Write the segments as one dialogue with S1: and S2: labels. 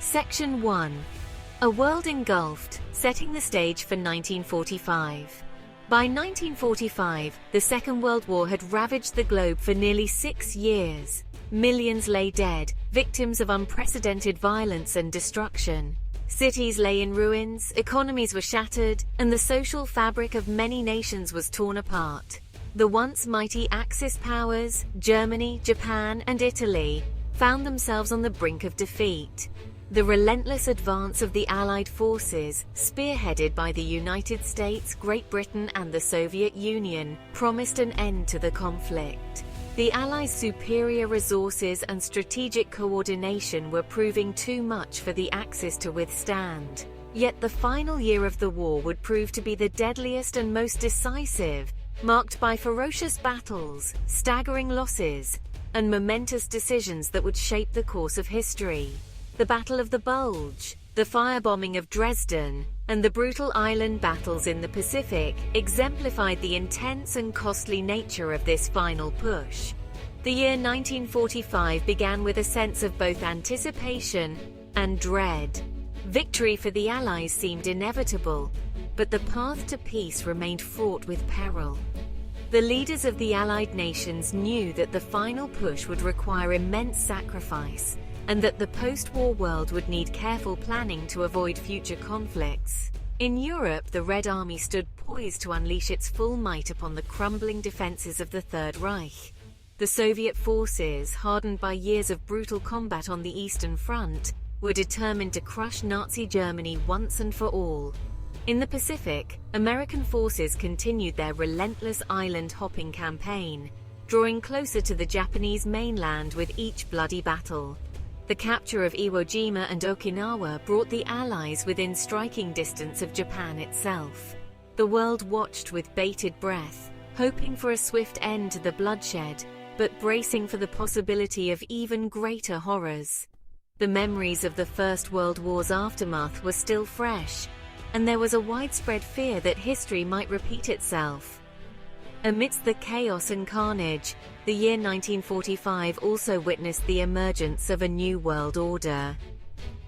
S1: Section 1. A world engulfed, setting the stage for 1945. By 1945, the Second World War had ravaged the globe for nearly 6 years. Millions lay dead, victims of unprecedented violence and destruction. Cities lay in ruins, economies were shattered, and the social fabric of many nations was torn apart. The once mighty Axis powers, Germany, Japan, and Italy, found themselves on the brink of defeat. The relentless advance of the Allied forces, spearheaded by the United States, Great Britain, and the Soviet Union, promised an end to the conflict. The Allies' superior resources and strategic coordination were proving too much for the Axis to withstand. Yet the final year of the war would prove to be the deadliest and most decisive, marked by ferocious battles, staggering losses, and momentous decisions that would shape the course of history. The Battle of the Bulge, the firebombing of Dresden, and the brutal island battles in the Pacific exemplified the intense and costly nature of this final push. The year 1945 began with a sense of both anticipation and dread. Victory for the Allies seemed inevitable, but the path to peace remained fraught with peril. The leaders of the Allied nations knew that the final push would require immense sacrifice, and that the post-war world would need careful planning to avoid future conflicts. In Europe, the Red Army stood poised to unleash its full might upon the crumbling defenses of the Third Reich. The Soviet forces, hardened by years of brutal combat on the Eastern Front, were determined to crush Nazi Germany once and for all. In the Pacific, American forces continued their relentless island-hopping campaign, drawing closer to the Japanese mainland with each bloody battle. The capture of Iwo Jima and Okinawa brought the Allies within striking distance of Japan itself. The world watched with bated breath, hoping for a swift end to the bloodshed, but bracing for the possibility of even greater horrors. The memories of the First World War's aftermath were still fresh, and there was a widespread fear that history might repeat itself. Amidst the chaos and carnage, the year 1945 also witnessed the emergence of a new world order.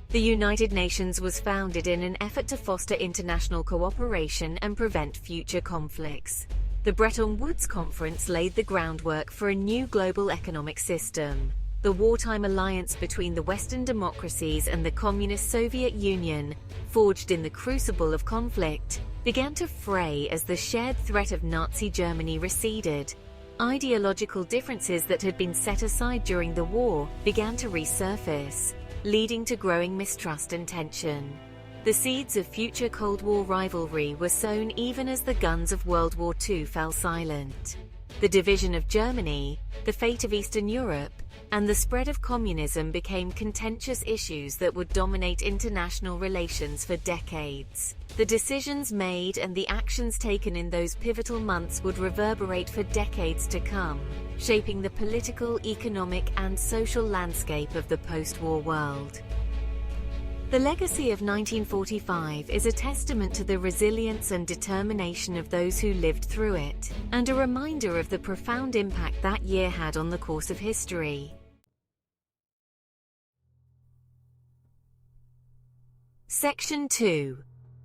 S1: The United Nations was founded in an effort to foster international cooperation and prevent future conflicts. The Bretton Woods Conference laid the groundwork for a new global economic system. The wartime alliance between the Western democracies and the Communist Soviet Union, forged in the crucible of conflict, began to fray as the shared threat of Nazi Germany receded. Ideological differences that had been set aside during the war began to resurface, leading to growing mistrust and tension. The seeds of future Cold War rivalry were sown even as the guns of World War II fell silent. The division of Germany, the fate of Eastern Europe, and the spread of communism became contentious issues that would dominate international relations for decades. The decisions made and the actions taken in those pivotal months would reverberate for decades to come, shaping the political, economic, and social landscape of the post-war world. The legacy of 1945 is a testament to the resilience and determination of those who lived through it, and a reminder of the profound impact that year had on the course of history. Section 2.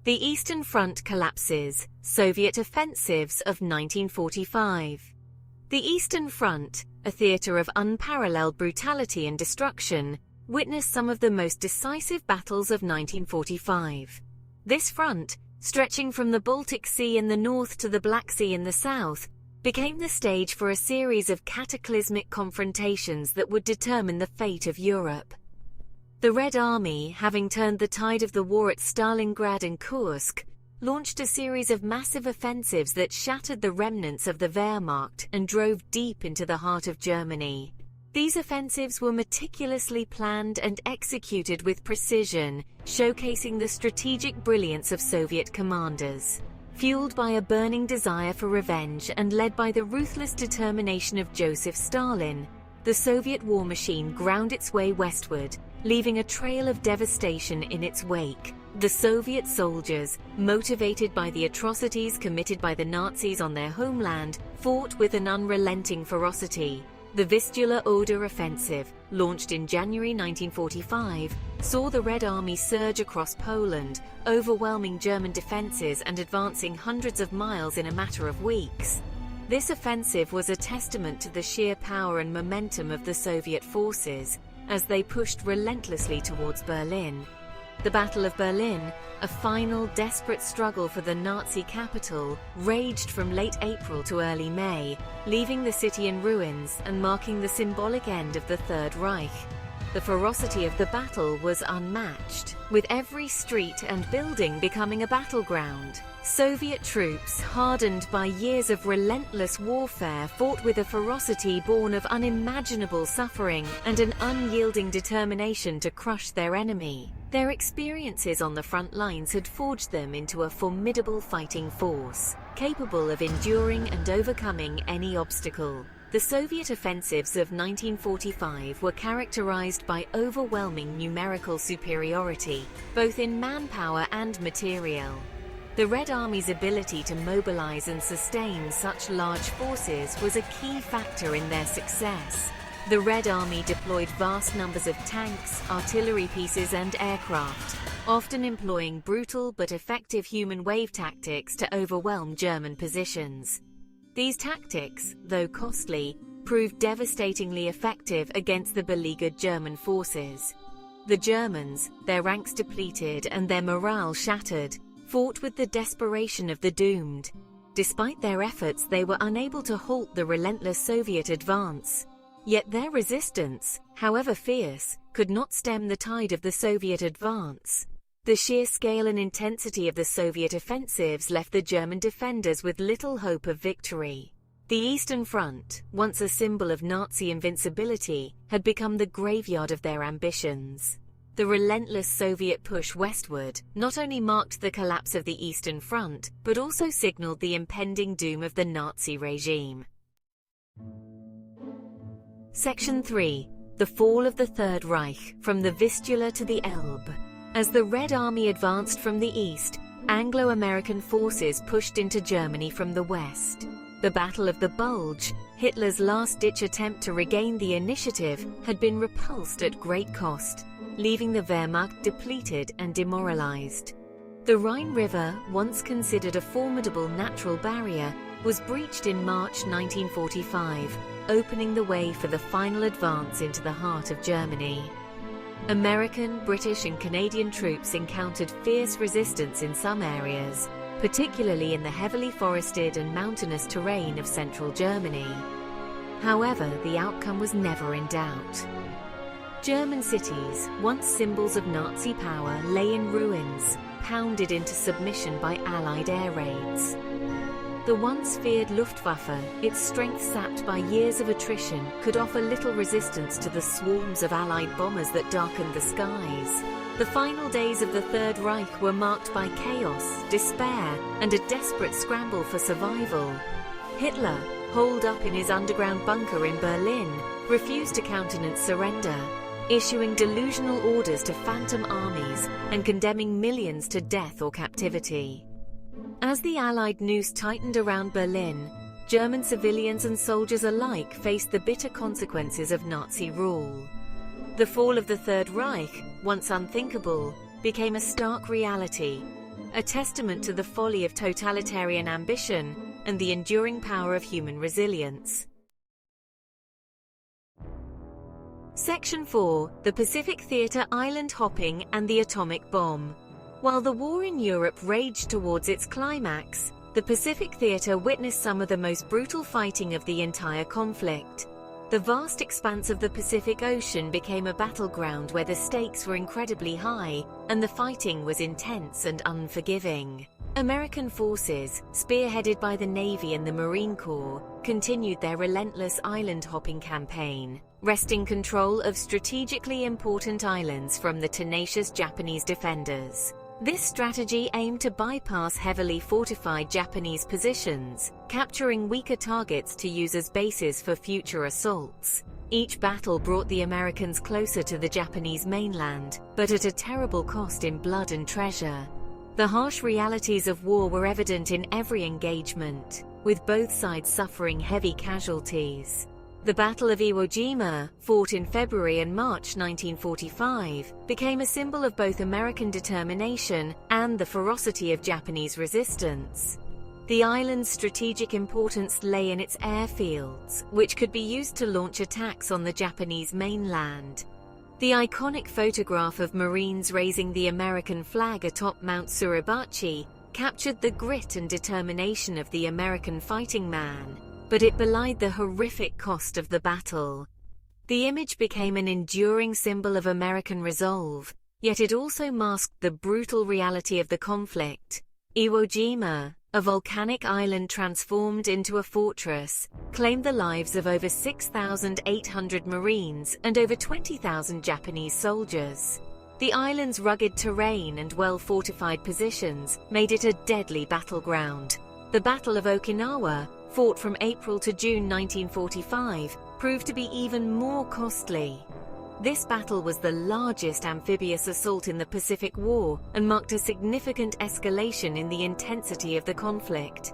S1: The Eastern Front collapses, Soviet offensives of 1945. The Eastern Front, a theater of unparalleled brutality and destruction, witnessed some of the most decisive battles of 1945. This front, stretching from the Baltic Sea in the north to the Black Sea in the south, became the stage for a series of cataclysmic confrontations that would determine the fate of Europe. The Red Army, having turned the tide of the war at Stalingrad and Kursk, launched a series of massive offensives that shattered the remnants of the Wehrmacht and drove deep into the heart of Germany. These offensives were meticulously planned and executed with precision, showcasing the strategic brilliance of Soviet commanders. Fueled by a burning desire for revenge and led by the ruthless determination of Joseph Stalin, the Soviet war machine ground its way westward, leaving a trail of devastation in its wake. The Soviet soldiers, motivated by the atrocities committed by the Nazis on their homeland, fought with an unrelenting ferocity, The Vistula Oder Offensive, launched in January 1945, saw the Red Army surge across Poland, overwhelming German defenses and advancing hundreds of miles in a matter of weeks. This offensive was a testament to the sheer power and momentum of the Soviet forces as they pushed relentlessly towards Berlin. The Battle of Berlin, a final, desperate struggle for the Nazi capital, raged from late April to early May, leaving the city in ruins and marking the symbolic end of the Third Reich. The ferocity of the battle was unmatched, with every street and building becoming a battleground. Soviet troops, hardened by years of relentless warfare, fought with a ferocity born of unimaginable suffering and an unyielding determination to crush their enemy. Their experiences on the front lines had forged them into a formidable fighting force, capable of enduring and overcoming any obstacle. The Soviet offensives of 1945 were characterized by overwhelming numerical superiority, both in manpower and material. The Red Army's ability to mobilize and sustain such large forces was a key factor in their success. The Red Army deployed vast numbers of tanks, artillery pieces, and aircraft, often employing brutal but effective human wave tactics to overwhelm German positions. These tactics, though costly, proved devastatingly effective against the beleaguered German forces. The Germans, their ranks depleted and their morale shattered, fought with the desperation of the doomed. Despite their efforts, they were unable to halt the relentless Soviet advance. Yet their resistance, however fierce, could not stem the tide of the Soviet advance. The sheer scale and intensity of the Soviet offensives left the German defenders with little hope of victory. The Eastern Front, once a symbol of Nazi invincibility, had become the graveyard of their ambitions. The relentless Soviet push westward not only marked the collapse of the Eastern Front, but also signaled the impending doom of the Nazi regime. Section 3. The Fall of the Third Reich, from the Vistula to the Elbe. As the Red Army advanced from the east, Anglo-American forces pushed into Germany from the west. The Battle of the Bulge, Hitler's last-ditch attempt to regain the initiative, had been repulsed at great cost, leaving the Wehrmacht depleted and demoralized. The Rhine River, once considered a formidable natural barrier, was breached in March 1945, opening the way for the final advance into the heart of Germany. American, British, and Canadian troops encountered fierce resistance in some areas, particularly in the heavily forested and mountainous terrain of central Germany. However, the outcome was never in doubt. German cities, once symbols of Nazi power, lay in ruins, pounded into submission by Allied air raids. The once feared Luftwaffe, its strength sapped by years of attrition, could offer little resistance to the swarms of Allied bombers that darkened the skies. The final days of the Third Reich were marked by chaos, despair, and a desperate scramble for survival. Hitler, holed up in his underground bunker in Berlin, refused to countenance surrender, issuing delusional orders to phantom armies and condemning millions to death or captivity. As the Allied noose tightened around Berlin, German civilians and soldiers alike faced the bitter consequences of Nazi rule. The fall of the Third Reich, once unthinkable, became a stark reality, a testament to the folly of totalitarian ambition and the enduring power of human resilience. Section 4. The Pacific Theater Island Hopping and the Atomic Bomb. While the war in Europe raged towards its climax, the Pacific Theater witnessed some of the most brutal fighting of the entire conflict. The vast expanse of the Pacific Ocean became a battleground where the stakes were incredibly high and the fighting was intense and unforgiving. American forces, spearheaded by the Navy and the Marine Corps, continued their relentless island-hopping campaign, wresting control of strategically important islands from the tenacious Japanese defenders. This strategy aimed to bypass heavily fortified Japanese positions, capturing weaker targets to use as bases for future assaults. Each battle brought the Americans closer to the Japanese mainland, but at a terrible cost in blood and treasure. The harsh realities of war were evident in every engagement, with both sides suffering heavy casualties. The Battle of Iwo Jima, fought in February and March 1945, became a symbol of both American determination and the ferocity of Japanese resistance. The island's strategic importance lay in its airfields, which could be used to launch attacks on the Japanese mainland. The iconic photograph of Marines raising the American flag atop Mount Suribachi captured the grit and determination of the American fighting man, but it belied the horrific cost of the battle. The image became an enduring symbol of American resolve, yet it also masked the brutal reality of the conflict. Iwo Jima, a volcanic island transformed into a fortress, claimed the lives of over 6,800 Marines and over 20,000 Japanese soldiers. The island's rugged terrain and well-fortified positions made it a deadly battleground. The Battle of Okinawa, fought from April to June 1945, proved to be even more costly. This battle was the largest amphibious assault in the Pacific War and marked a significant escalation in the intensity of the conflict.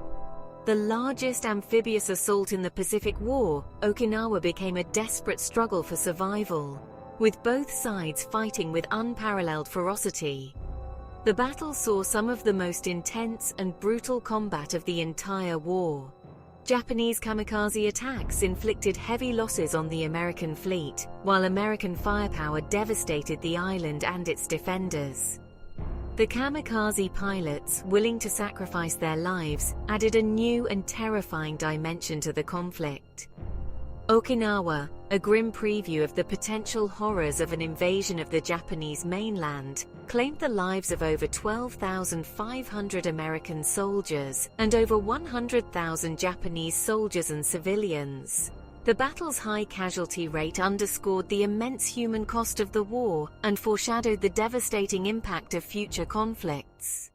S1: The largest amphibious assault in the Pacific War, Okinawa became a desperate struggle for survival, with both sides fighting with unparalleled ferocity. The battle saw some of the most intense and brutal combat of the entire war. Japanese kamikaze attacks inflicted heavy losses on the American fleet, while American firepower devastated the island and its defenders. The kamikaze pilots, willing to sacrifice their lives, added a new and terrifying dimension to the conflict. Okinawa, a grim preview of the potential horrors of an invasion of the Japanese mainland, claimed the lives of over 12,500 American soldiers and over 100,000 Japanese soldiers and civilians. The battle's high casualty rate underscored the immense human cost of the war and foreshadowed the devastating impact of future conflicts.